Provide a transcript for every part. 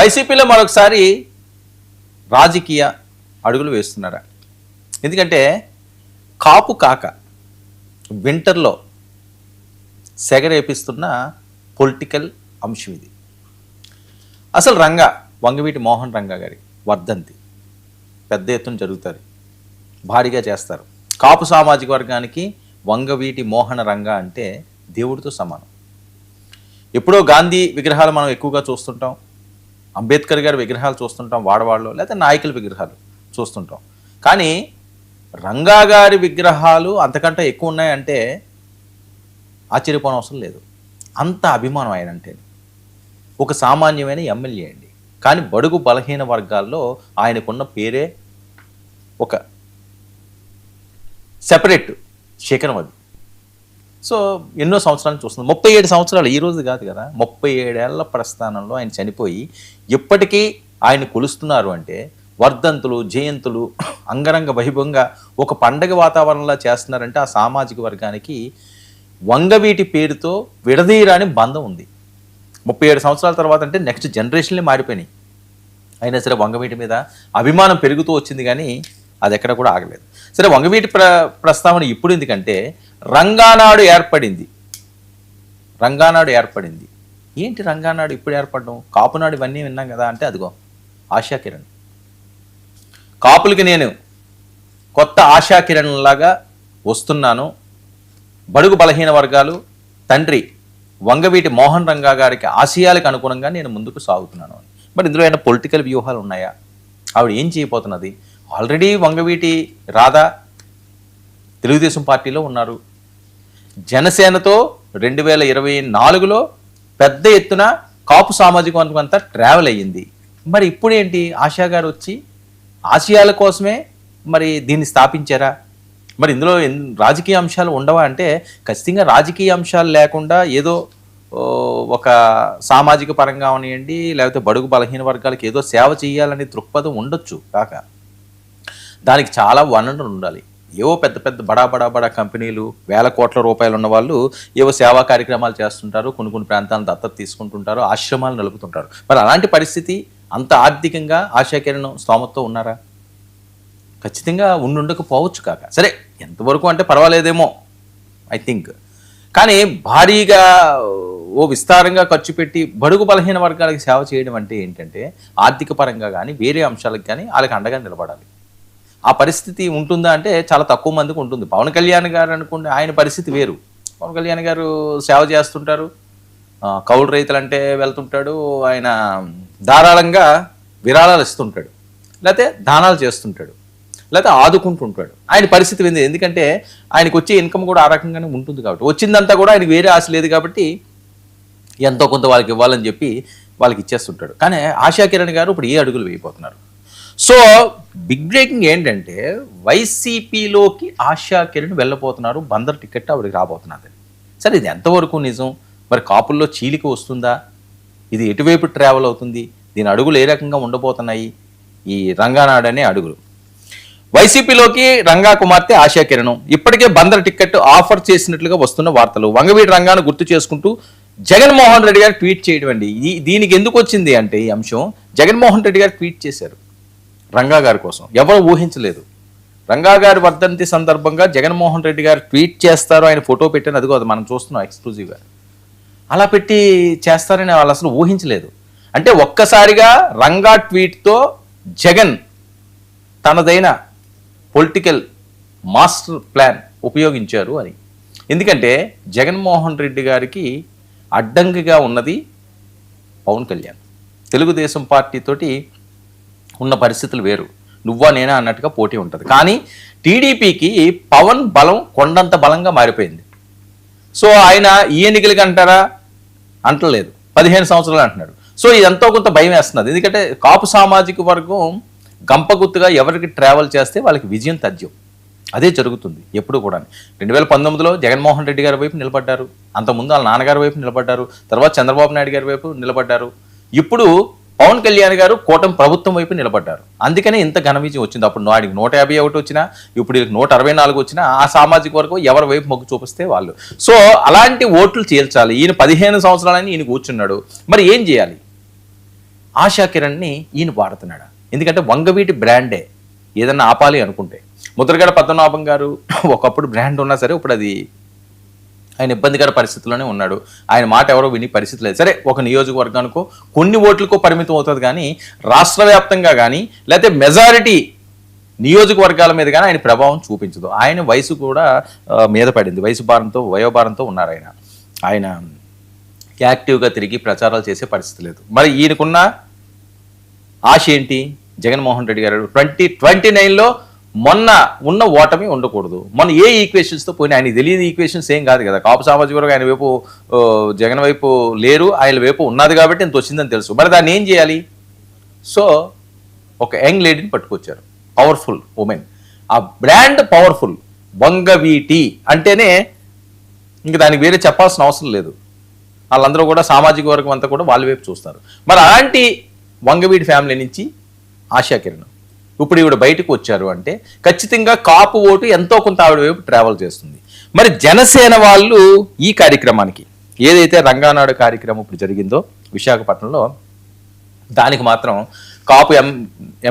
వైసీపీలో మరొకసారి రాజకీయ అడుగులు వేస్తున్నారా? ఎందుకంటే కాపు కాక వింటర్లో సెగరేపిస్తున్న పొలిటికల్ అంశం ఇది. అసలు వంగవీటి మోహన్ రంగా గారి వర్ధంతి పెద్ద ఎత్తున జరుగుతుంది, భారీగా చేస్తారు. కాపు సామాజిక వర్గానికి వంగవీటి మోహన రంగా అంటే దేవుడితో సమానం. ఎప్పుడో గాంధీ విగ్రహాలు మనం ఎక్కువగా చూస్తుంటాం, అంబేద్కర్ గారి విగ్రహాలు చూస్తుంటాం వాడవాడలో, లేకపోతే నాయకుల విగ్రహాలు చూస్తుంటాం. కానీ రంగా గారి విగ్రహాలు అంతకంటే ఎక్కువ ఉన్నాయంటే ఆశ్చర్యపోవడం అవసరం లేదు. అంత అభిమానం ఆయన అంటే. ఒక సామాన్యమైన ఎమ్మెల్యే అండి, కానీ బడుగు బలహీన వర్గాల్లో ఆయనకున్న పేరే ఒక సెపరేట్ శిఖరం అది. సో ఎన్నో సంవత్సరాలు చూస్తుంది, 37 సంవత్సరాలు ఈ రోజు కాదు కదా, 37 ఏళ్ల ప్రస్థానంలో ఆయన చనిపోయి ఇప్పటికీ ఆయన కొలుస్తున్నారు అంటే వర్ధంతులు జయంతులు అంగరంగ వైభవంగా ఒక పండగ వాతావరణంలో చేస్తున్నారంటే ఆ సామాజిక వర్గానికి వంగవీటి పేరుతో విడదీయరాని బంధం ఉంది. 37 సంవత్సరాల తర్వాత అంటే నెక్స్ట్ జనరేషన్లే మారిపోయినాయి. అయినా సరే వంగవీటి మీద అభిమానం పెరుగుతూ వచ్చింది, కానీ అది ఎక్కడ కూడా ఆగలేదు. సరే, వంగవీటి ప్రస్తావన ఇప్పుడు ఎందుకంటే రంగానాడు ఏర్పడింది. ఏంటి రంగానాడు ఇప్పుడు ఏర్పడడం? కాపునాడు ఇవన్నీ విన్నాం కదా అంటే అదిగో ఆశా కిరణ్. కాపులకి నేను కొత్త ఆశా కిరణ్ లాగా వస్తున్నాను, బడుగు బలహీన వర్గాలు తండ్రి వంగవీటి మోహన్ రంగా గారికి ఆశయాలకు అనుగుణంగా నేను ముందుకు సాగుతున్నాను అని. మరి ఇందులో ఏమైనా పొలిటికల్ వ్యూహాలు ఉన్నాయా? ఆవిడ ఏం చేయబోతున్నది? ఆల్రెడీ వంగవీటి రాధా తెలుగుదేశం పార్టీలో ఉన్నారు. జనసేనతో 2024లో పెద్ద ఎత్తున కాపు సామాజిక వర్గం అంతా ట్రావెల్ అయ్యింది. మరి ఇప్పుడేంటి ఆశా గారు వచ్చి ఆశయాల కోసమే మరి దీన్ని స్థాపించారా? మరి ఇందులో రాజకీయ అంశాలు ఉండవా అంటే ఖచ్చితంగా రాజకీయ అంశాలు లేకుండా ఏదో ఒక సామాజిక పరంగా ఉన్నాయండి, లేకపోతే బడుగు బలహీన వర్గాలకు ఏదో సేవ చేయాలనే దృక్పథం ఉండొచ్చు. కాక దానికి చాలా వనరులు ఉండాలి. ఏవో పెద్ద పెద్ద బడా కంపెనీలు వేల కోట్ల రూపాయలు ఉన్న వాళ్ళు ఏవో సేవా కార్యక్రమాలు చేస్తుంటారు, కొన్ని ప్రాంతాలను దత్తత తీసుకుంటుంటారు, ఆశ్రమాలు నలుపుతుంటారు. మరి అలాంటి పరిస్థితి అంత ఆర్థికంగా ఆశా కిరణ్ స్తోమతతో ఉన్నారా? ఖచ్చితంగా ఉండకపోవచ్చు. కాక సరే, ఎంతవరకు అంటే పర్వాలేదేమో ఐ థింక్. కానీ భారీగా విస్తారంగా ఖర్చు పెట్టి బడుగు బలహీన వర్గాలకు సేవ చేయడం అంటే ఏంటంటే ఆర్థిక పరంగా కానీ వేరే అంశాలకు కానీ వాళ్ళకి అండగా నిలబడాలి. ఆ పరిస్థితి ఉంటుందా అంటే చాలా తక్కువ మందికి ఉంటుంది. పవన్ కళ్యాణ్ గారు అనుకోండి, ఆయన పరిస్థితి వేరు. పవన్ కళ్యాణ్ గారు సేవ చేస్తుంటారు, కౌలు రైతులంటే వెళ్తుంటాడు, ఆయన ధారాళంగా విరాళాలు ఇస్తుంటాడు, లేకపోతే దానాలు చేస్తుంటాడు, లేకపోతే ఆదుకుంటుంటాడు. ఆయన పరిస్థితి ఏంది? ఎందుకంటే ఆయనకు వచ్చే ఇన్కమ్ కూడా ఆ రకంగానే ఉంటుంది కాబట్టి, వచ్చిందంతా కూడా ఆయనకు వేరే ఆశ లేదు కాబట్టి ఎంతో కొంత వాళ్ళకి ఇవ్వాలని చెప్పి వాళ్ళకి ఇచ్చేస్తుంటాడు. కానీ ఆశా కిరణ్ గారు ఇప్పుడు ఏ అడుగులు వేయబోతున్నారు? సో బిగ్ బ్రేకింగ్ ఏంటంటే వైసీపీలోకి ఆశా కిరణ్ వెళ్ళబోతున్నారు, బందర్ టికెట్ ఆవిడకి రాబోతున్నది. సరే, ఇది ఎంతవరకు నిజం? మరి కాపుల్లో చీలిక వస్తుందా? ఇది ఎటువైపు ట్రావెల్ అవుతుంది? దీని అడుగులు ఏ రకంగా ఉండబోతున్నాయి? ఈ రంగానాడు అనే అడుగులు. వైసీపీలోకి రంగా కుమార్తె ఆశా కిరణ్ ఇప్పటికే బందర్ టికెట్ ఆఫర్ చేసినట్లుగా వస్తున్న వార్తలు. వంగవీటి రంగాను గుర్తు చేసుకుంటూ జగన్మోహన్ రెడ్డి గారు ట్వీట్ చేయడం అండి. దీనికి ఎందుకు వచ్చింది అంటే ఈ అంశం, జగన్మోహన్ రెడ్డి గారు ట్వీట్ చేశారు రంగా గారి కోసం. ఎవరు ఊహించలేదు. రంగా గారి వర్ధంతి సందర్భంగా జగన్మోహన్ రెడ్డి గారు ట్వీట్ చేస్తారు, ఆయన ఫోటో పెట్టాను, అదిగో అది మనం చూస్తున్నాం ఎక్స్క్లూజివ్గా. అలా పెట్టి చేస్తారని వాళ్ళు అసలు ఊహించలేదు. అంటే ఒక్కసారిగా రంగా ట్వీట్తో జగన్ తనదైన పొలిటికల్ మాస్టర్ ప్లాన్ ఉపయోగించారు అని. ఎందుకంటే జగన్మోహన్ రెడ్డి గారికి అడ్డంకిగా ఉన్నది పవన్ కళ్యాణ్. తెలుగుదేశం పార్టీతోటి ఉన్న పరిస్థితులు వేరు, నువ్వా నేనా అన్నట్టుగా పోటీ ఉంటుంది. కానీ టీడీపీకి పవన్ బలం కొండంత బలంగా మారిపోయింది. సో ఆయన ఈ ఎన్నికలకి అంటారా? అంటలేదు, 15 సంవత్సరాలు అంటున్నాడు. సో ఇదంతా కొంత భయం వేస్తున్నది. ఎందుకంటే కాపు సామాజిక వర్గం గంపగుత్తుగా ఎవరికి ట్రావెల్ చేస్తే వాళ్ళకి విజయం తథ్యం. అదే జరుగుతుంది ఎప్పుడు కూడా. 2019లో జగన్మోహన్ రెడ్డి గారి వైపు నిలబడ్డారు, అంతకుముందు వాళ్ళ నాన్నగారి వైపు నిలబడ్డారు, తర్వాత చంద్రబాబు నాయుడు గారి వైపు నిలబడ్డారు, ఇప్పుడు పవన్ కళ్యాణ్ గారు కూటమి ప్రభుత్వం వైపు నిలబడ్డారు. అందుకనే ఇంత ఘన విజయం వచ్చింది. అప్పుడు వాడికి 151 వచ్చినా, ఇప్పుడు 164 వచ్చినా ఆ సామాజిక వర్గం ఎవరి వైపు మొగ్గు చూపిస్తే వాళ్ళు. సో అలాంటి ఓట్లు చీల్చాలి. ఈయన 15 సంవత్సరాలని ఈయన కూర్చున్నాడు. మరి ఏం చేయాలి? ఆశా కిరణ్ని ఈయన వాడుతున్నాడు. ఎందుకంటే వంగవీటి బ్రాండే ఏదన్నా ఆపాలి అనుకుంటే. ముద్రగడ పద్మనాభం గారు ఒకప్పుడు బ్రాండ్ ఉన్నా సరే ఇప్పుడు అది ఆయన ఇబ్బందికర పరిస్థితుల్లోనే ఉన్నాడు. ఆయన మాట ఎవరో విని పరిస్థితి లేదు. సరే ఒక నియోజకవర్గానికో కొన్ని ఓట్లకో పరిమితం అవుతుంది, కానీ రాష్ట్ర వ్యాప్తంగా కానీ లేకపోతే మెజారిటీ నియోజకవర్గాల మీద కానీ ఆయన ప్రభావం చూపించదు. ఆయన వయసు కూడా మీద పడింది, వయోభారంతో ఉన్నారు. ఆయన యాక్టివ్గా తిరిగి ప్రచారాలు చేసే పరిస్థితి లేదు. మరి ఈయనకున్న ఆశ ఏంటి? జగన్మోహన్ రెడ్డి గారు 2029లో మొన్న ఉన్న ఓటమి ఉండకూడదు. మొన్న ఏ ఈక్వేషన్స్తో పోయినా ఆయనకి తెలియదు. ఈక్వేషన్స్ ఏం కాదు కదా. కాపు సామాజిక వర్గం ఆయన వైపు, జగన్ వైపు లేరు, ఆయన వైపు ఉన్నది కాబట్టి ఇంత వచ్చిందని తెలుసు. మరి దాన్ని ఏం చేయాలి? సో ఒక యంగ్ లేడీని పట్టుకొచ్చారు, పవర్ఫుల్ ఉమెన్. ఆ బ్రాండ్ పవర్ఫుల్. వంగవీటి అంటేనే ఇంక దానికి వేరే చెప్పాల్సిన అవసరం లేదు. వాళ్ళందరూ కూడా సామాజిక వర్గం అంతా కూడా వాళ్ళ వైపు చూస్తారు. మరి అలాంటి వంగవీటి ఫ్యామిలీ నుంచి ఆశా కిరణ్ ఇప్పుడు ఈవిడ బయటకు వచ్చారు అంటే ఖచ్చితంగా కాపు ఓటు ఎంతో కొంత ఆవిడ వైపు ట్రావెల్ చేస్తుంది. మరి జనసేన వాళ్ళు ఈ కార్యక్రమానికి, ఏదైతే రంగానాడు కార్యక్రమం ఇప్పుడు జరిగిందో విశాఖపట్నంలో, దానికి మాత్రం కాపు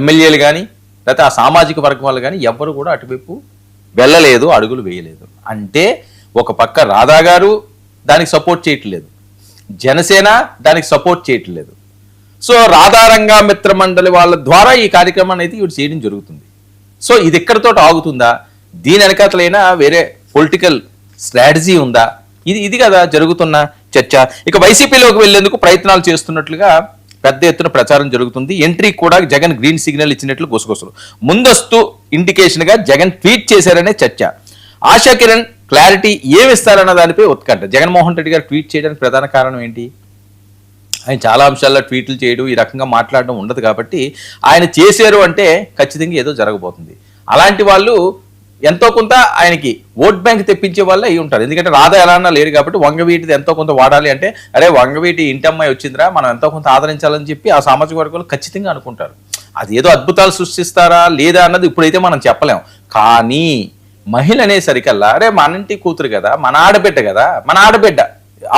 ఎమ్మెల్యేలు కానీ లేకపోతే ఆ సామాజిక వర్గం వాళ్ళు కానీ ఎవ్వరు కూడా అటువైపు వెళ్ళలేదు, అడుగులు వేయలేదు. అంటే ఒక పక్క రాధా గారు దానికి సపోర్ట్ చేయట్లేదు, జనసేన దానికి సపోర్ట్ చేయట్లేదు. సో రాధారంగా మిత్ర మండలి వాళ్ళ ద్వారా ఈ కార్యక్రమాన్ని అయితే ఇవి చేయడం జరుగుతుంది. సో ఇది ఎక్కడితో ఆగుతుందా? దీని వెనకాతలైనా వేరే పొలిటికల్ స్ట్రాటజీ ఉందా? ఇది కదా జరుగుతున్న చర్చ. ఇక వైసీపీలోకి వెళ్లేందుకు ప్రయత్నాలు చేస్తున్నట్లుగా పెద్ద ఎత్తున ప్రచారం జరుగుతుంది. ఎంట్రీ కూడా జగన్ గ్రీన్ సిగ్నల్ ఇచ్చినట్లు గుసగుసలు. ముందస్తు ఇండికేషన్ గా జగన్ ట్వీట్ చేశారనే చర్చ. ఆశా కిరణ్ క్లారిటీ ఏమిస్తారన్న దానిపై ఉత్కంఠ. జగన్మోహన్ రెడ్డి గారు ట్వీట్ చేయడానికి ప్రధాన కారణం ఏంటి? ఆయన చాలా అంశాల్లో ట్వీట్లు చేయడం, ఈ రకంగా మాట్లాడడం ఉండదు కాబట్టి ఆయన చేశారు అంటే ఖచ్చితంగా ఏదో జరగబోతుంది. అలాంటి వాళ్ళు ఎంతో కొంత ఆయనకి ఓట్ బ్యాంక్ తెప్పించే వాళ్ళు అయి ఉంటారు. ఎందుకంటే రాధా ఎలా అన్నా లేరు కాబట్టి వంగవీటిది ఎంతో కొంత వాడాలి అంటే, అరే వంగవీటి ఇంటమ్మాయి వచ్చిందిరా, మనం ఎంతో కొంత ఆదరించాలని చెప్పి ఆ సామాజిక వర్గాలు ఖచ్చితంగా అనుకుంటారు. అది ఏదో అద్భుతాలు సృష్టిస్తారా లేదా అన్నది ఇప్పుడైతే మనం చెప్పలేం. కానీ మహిళ అనేసరికల్లా, అరే మన ఇంటి కూతురు కదా, మన ఆడబిడ్డ కదా, మన ఆడబిడ్డ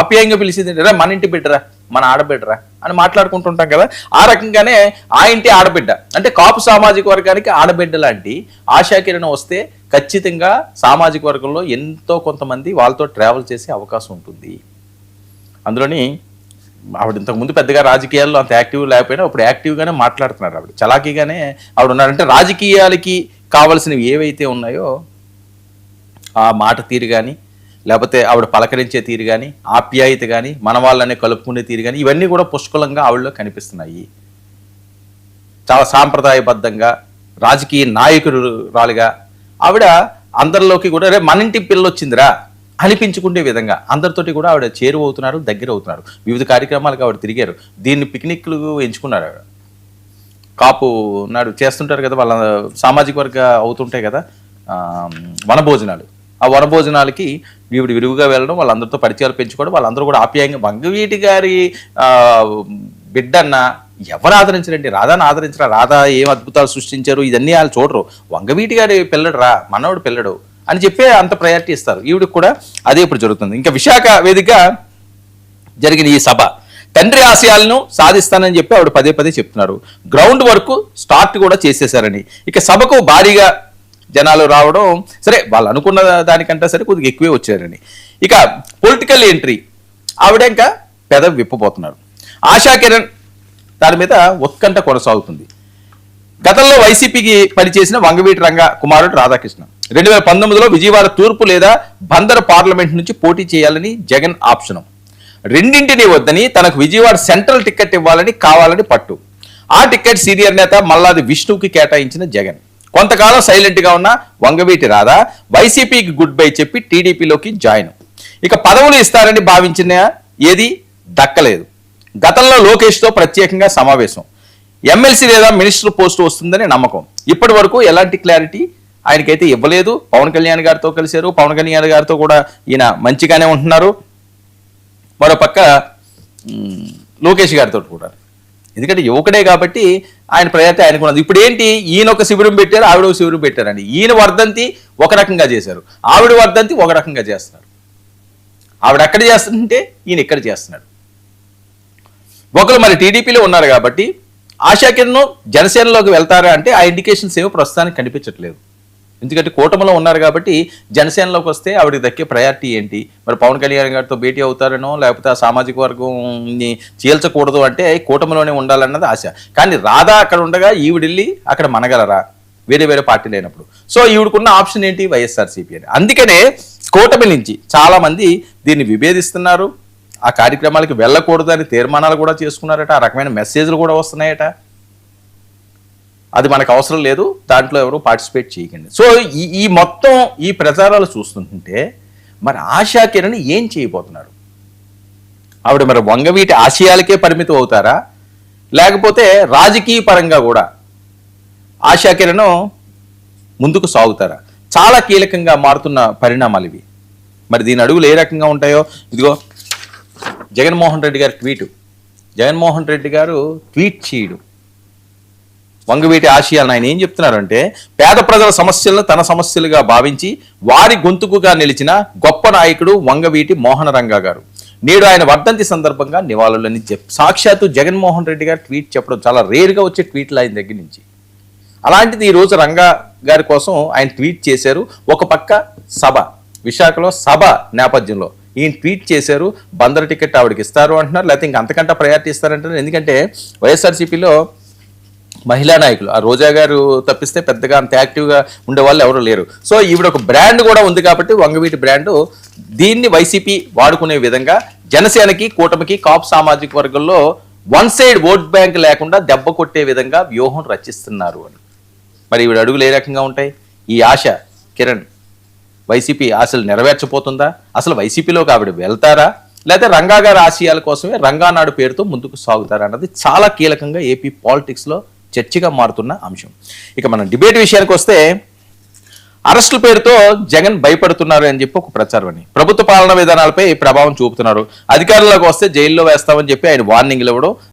ఆప్యాయంగా పిలిచింది, రా మన ఇంటి బిడ్డరా, మన ఆడబిడ్డరా అని మాట్లాడుకుంటుంటాం కదా. ఆ రకంగానే ఆ ఇంటి ఆడబిడ్డ అంటే కాపు సామాజిక వర్గానికి ఆడబిడ్డ లాంటి ఆశా కిరణ్ వస్తే ఖచ్చితంగా సామాజిక వర్గంలో ఎంతో కొంతమంది వాళ్ళతో ట్రావెల్ చేసే అవకాశం ఉంటుంది. అందులోని ఆవిడ ఇంతకుముందు పెద్దగా రాజకీయాల్లో అంత యాక్టివ్ లేకపోయినా ఇప్పుడు యాక్టివ్గానే మాట్లాడుతున్నారు. ఆవిడ చలాకీగానే ఆవిడ ఉన్నారంటే రాజకీయాలకి కావాల్సినవి ఏవైతే ఉన్నాయో ఆ మాట తీరు కానీ, లేకపోతే ఆవిడ పలకరించే తీరు కానీ, ఆప్యాయత కానీ, మన వాళ్ళనే కలుపుకునే తీరు కానీ, ఇవన్నీ కూడా పుష్కలంగా ఆవిడలో కనిపిస్తున్నాయి. చాలా సాంప్రదాయబద్ధంగా రాజకీయ నాయకురాలుగా ఆవిడ అందరిలోకి కూడా రే మన ఇంటి పిల్ల వచ్చిందిరా అనిపించుకునే విధంగా అందరితోటి కూడా ఆవిడ చేరువవుతున్నారు, దగ్గర అవుతున్నారు. వివిధ కార్యక్రమాలకు ఆవిడ తిరిగారు. దీన్ని పిక్నిక్లు ఎంచుకున్నారు. ఆవిడ కాపు నాడు చేస్తుంటారు కదా, వాళ్ళ సామాజిక వర్గ అవుతుంటాయి కదా వనభోజనాలు. ఆ వనభోజనాలకి వీవిడి విరుగుగా వెళ్ళడం, వాళ్ళందరితో పరిచయాలు పెంచుకోవడం, వాళ్ళందరూ కూడా ఆప్యాయంగా వంగవీటి గారి బిడ్డన్న ఎవరు ఆదరించరండి? రాధాని ఆదరించరా? రాధా ఏం అద్భుతాలు సృష్టించారు ఇదన్నీ వాళ్ళు చూడరు. వంగవీటి గారి పిల్లడు రా, మనోడు పిల్లడు అని చెప్పి అంత ప్రయారిటీ ఇస్తారు. ఈవిడికి కూడా అదే ఇప్పుడు జరుగుతుంది. ఇంకా విశాఖ వేదిక జరిగిన ఈ సభ తండ్రి ఆశయాలను సాధిస్తానని చెప్పి ఆవిడ పదే పదే చెప్తున్నారు. గ్రౌండ్ వర్క్ స్టార్ట్ కూడా చేసేశారని. ఇక సభకు భారీగా జనాలు రావడం, సరే వాళ్ళు అనుకున్న దానికంటే సరే కొద్దిగా ఎక్కువే వచ్చారని. ఇక పొలిటికల్ ఎంట్రీ ఆవిడ ఇంకా పెదవి విప్పబోతున్నారు. ఆశా కిరణ్ దాని మీద ఉత్కంఠ కొనసాగుతుంది. గతంలో వైసీపీకి పనిచేసిన వంగవీటి రంగా కుమారుడు రాధాకృష్ణ 2019లో విజయవాడ తూర్పు లేదా బందర్ పార్లమెంట్ నుంచి పోటీ చేయాలని జగన్ ఆప్షను. రెండింటినీ వద్దని తనకు విజయవాడ సెంట్రల్ టికెట్ ఇవ్వాలని కావాలని పట్టు. ఆ టికెట్ సీనియర్ నేత మల్లాది విష్ణువుకి కేటాయించిన జగన్. కొంతకాలం సైలెంట్ గా ఉన్న వంగవీటి రాధా వైసీపీకి గుడ్ బై చెప్పి టీడీపీలోకి జాయిన్. ఇక పదవులు ఇస్తారని భావించిన ఏది దక్కలేదు. గతంలో లోకేష్తో ప్రత్యేకంగా సమావేశం. ఎమ్మెల్సీ లేదా మినిస్టర్ పోస్టు వస్తుందని నమ్మకం. ఇప్పటి వరకు ఎలాంటి క్లారిటీ ఆయనకైతే ఇవ్వలేదు. పవన్ కళ్యాణ్ గారితో కలిశారు. పవన్ కళ్యాణ్ గారితో కూడా ఈయన మంచిగానే ఉంటున్నారు. మరోపక్క లోకేష్ గారితో కూడా, ఎందుకంటే యువకుడే కాబట్టి ఆయన ప్రయారిటీ ఆయనకు ఉన్నది. ఇప్పుడు ఏంటి, ఈయన ఒక శిబిరం పెట్టారు, ఆవిడ ఒక శిబిరం పెట్టారండి. ఈయన వర్ధంతి ఒక రకంగా చేశారు, ఆవిడ వర్ధంతి ఒక రకంగా చేస్తున్నారు. ఆవిడ అక్కడ చేస్తుంటే ఈయన ఇక్కడ చేస్తున్నాడు. ఒకరు మరి టీడీపీలో ఉన్నారు కాబట్టి ఆశా కిరణ్ జనసేనలోకి వెళ్తారా అంటే ఆ ఇండికేషన్స్ ఏమో ప్రస్తుతానికి కనిపించట్లేదు. ఎందుకంటే కూటమిలో ఉన్నారు కాబట్టి జనసేనలోకి వస్తే ఆవిడకి దక్కే ప్రయారిటీ ఏంటి, మరి పవన్ కళ్యాణ్ గారితో భేటీ అవుతారనో లేకపోతే ఆ సామాజిక వర్గంని చీల్చకూడదు అంటే కూటమిలోనే ఉండాలన్నది ఆశ. కానీ రాధా అక్కడ ఉండగా ఈవిడెళ్ళి అక్కడ మనగలరా వేరే వేరే పార్టీలు అయినప్పుడు? సో ఈవిడకున్న ఆప్షన్ ఏంటి? వైఎస్ఆర్సీపీ అని. అందుకనే కూటమి నుంచి చాలా మంది దీన్ని విభేదిస్తున్నారు, ఆ కార్యక్రమాలకి వెళ్ళకూడదు అని తీర్మానాలు కూడా చేసుకున్నారట, ఆ రకమైన మెసేజ్లు కూడా వస్తున్నాయట. అది మనకు అవసరం లేదు, దాంట్లో ఎవరు పార్టిసిపేట్ చేయకండి. సో ఈ మొత్తం ఈ ప్రచారాలు చూస్తుంటే మరి ఆశా కిరణ్ ఏం చేయబోతున్నారు? ఆవిడ మరి వంగవీటి ఆశయాలకే పరిమితం అవుతారా, లేకపోతే రాజకీయ పరంగా కూడా ఆశా కిరణ్ ముందుకు సాగుతారా? చాలా కీలకంగా మారుతున్న పరిణామాలు ఇవి. మరి దీని అడుగులు ఏ రకంగా ఉంటాయో ఇదిగో జగన్మోహన్ రెడ్డి గారి ట్వీట్. జగన్మోహన్ రెడ్డి గారు ట్వీట్ చేయడం వంగవీటి ఆశయాలను ఆయన ఏం చెప్తున్నారంటే, పేద ప్రజల సమస్యలను తన సమస్యలుగా భావించి వారి గొంతుకుగా నిలిచిన గొప్ప నాయకుడు వంగవీటి మోహన రంగా గారు. నేడు ఆయన వర్ధంతి సందర్భంగా నివాళులని సాక్షాత్తు జగన్మోహన్ రెడ్డి గారు ట్వీట్ చెప్పడం చాలా రేరుగా వచ్చే ట్వీట్లు ఆయన దగ్గర నుంచి. అలాంటిది ఈ రోజు రంగా గారి కోసం ఆయన ట్వీట్ చేశారు. ఒక పక్క సభ, విశాఖలో సభ నేపథ్యంలో ఈయన ట్వీట్ చేశారు. బందరు టికెట్ ఆవిడకి ఇస్తారు అంటున్నారు, లేకపోతే ఇంక అంతకంటే ప్రయారిటీ ఇస్తారంటున్నారు. ఎందుకంటే వైఎస్ఆర్సీపీలో మహిళా నాయకులు ఆ రోజా గారు తప్పిస్తే పెద్దగా అంత యాక్టివ్గా ఉండే వాళ్ళు ఎవరు లేరు. సో ఈవిడ ఒక బ్రాండ్ కూడా ఉంది కాబట్టి వంగవీటి బ్రాండ్, దీన్ని వైసీపీ వాడుకునే విధంగా జనసేనకి కూటమికి కాపు సామాజిక వర్గంలో వన్ సైడ్ ఓట్ బ్యాంక్ లేకుండా దెబ్బ కొట్టే విధంగా వ్యూహం రచిస్తున్నారు అని. మరి ఈవిడ అడుగులు ఏ రకంగా ఉంటాయి? ఈ ఆశ కిరణ్ వైసీపీ ఆశలు నెరవేర్చబోతుందా? అసలు వైసీపీలోకి ఆవిడ వెళ్తారా, లేదా రంగా గారి ఆశయాల కోసమే రంగానాడు పేరుతో ముందుకు సాగుతారా అన్నది చాలా కీలకంగా ఏపీ పాలిటిక్స్లో చర్చగా మారుతున్న అంశం. ఇక మనం డిబేట్ విషయానికి వస్తే, అరెస్టుల పేరుతో జగన్ భయపడుతున్నారు అని చెప్పి ఒక ప్రచారం అని, ప్రభుత్వ పాలనా విధానాలపై ప్రభావం చూపుతున్నారు, అధికారంలోకి వస్తే జైల్లో వేస్తామని చెప్పి ఆయన వార్నింగ్లు ఇవ్వడం,